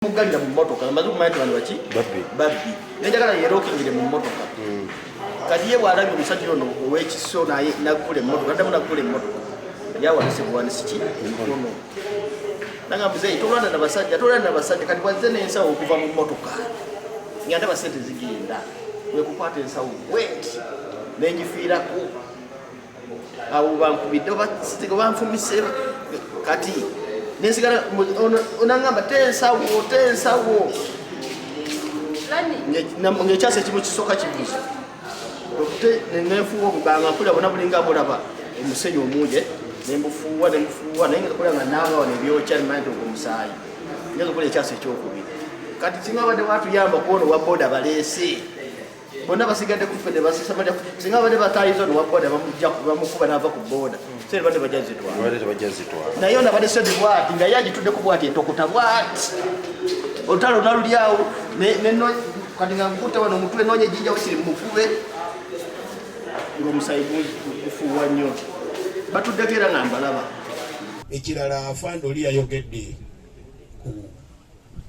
Mugalira mu motoka amaze kumanyi abantu baki babbi nenjagala yerokingire mu motoka kati ye bwalabye omusajja ono ow'ekiso naye naggula emmotoka addamu naggula emmotoka yawanise buwanisi ki ono nanga muzeeyi tolwana n'abasajja kati bwazze n'ensawo okuva mu mmotoka nga ndaba sente zigenda wekukwata ensawo weti nengifiirako awo bankubidde banfumise kati nesigala onangamba tensawo ngekyasa ekimu kisooka kibuzo nenfuuwa obuganga mpulira bona bulinga bulaba omusenyi omungi nembufuuwa naye ngeza kulya nga nanga wano ebyokya nimanyi nti ogwo omusaayi ngeza okola ekyasa ekyokubiri kati singa badde batuyamba kuona owa boda baleese bonna basigadde kufe ne basisamaja singa badde batayiza ono owa boda bamukuba n'ava ku boda sente badde bajja zitwala naye ona badde sente bwati nga ye agituddeko bwati etokota bwati olutalo nalulyawo kati nga nkutte wano omutwe noonya ejjinja wekiri mukube ng'omusayi gufuuwa nnyo batuddeko era nga mbalaba ekirala afande oli yayogedde ku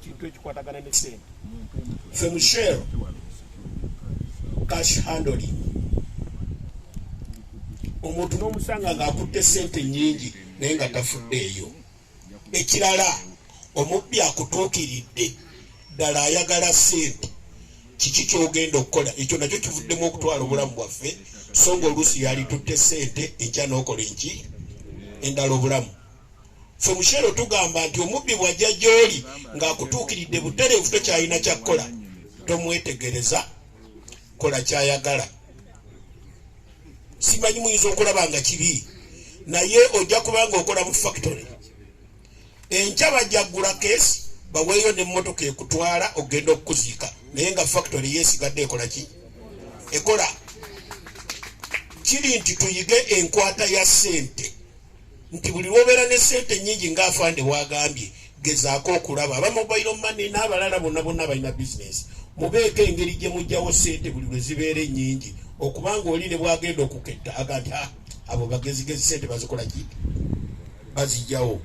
kintu ekikwatagana ne sente ffe mu shero cash handling omuntu n'omusanga ng'akutte sente nnyingi naye nga tafuddeeyo ekirala omubbi akutuukiridde ddala ayagala sente kiki kyogenda okukola ekyo nakyo kivuddemu okutwala obulamu bwaffe so nga oluusi yali tutte sente enkya n'okola enki endala obulamu ffe mushero tugamba nti omubbi bw'ajja gy'oli ng'akutuukiridde butereevu tokyalina kyakkola tomwetegereza kola kyayagala simanyi muyinza okulaba nga kibi naye ojja kubanga okola mu factory enkya bajja ggula keesi baweeyo n'emmotoka ekutwala ogenda okukuziika naye nga factory yeesigadde ekola ki ekola kiri nti tuyige enkwata ya sente nti buli lwobeera ne sente nnyingi ng'afande wagambye gezaako okulaba aba mobile money n'abalala bonna balina bizinesi mubeeko engeri gye mugjawo sente buli lwe zibeera ennyingi okubanga oli ne bwagenda okuketta aga nti abo bagezigezi sente bazikola ki bazijjawo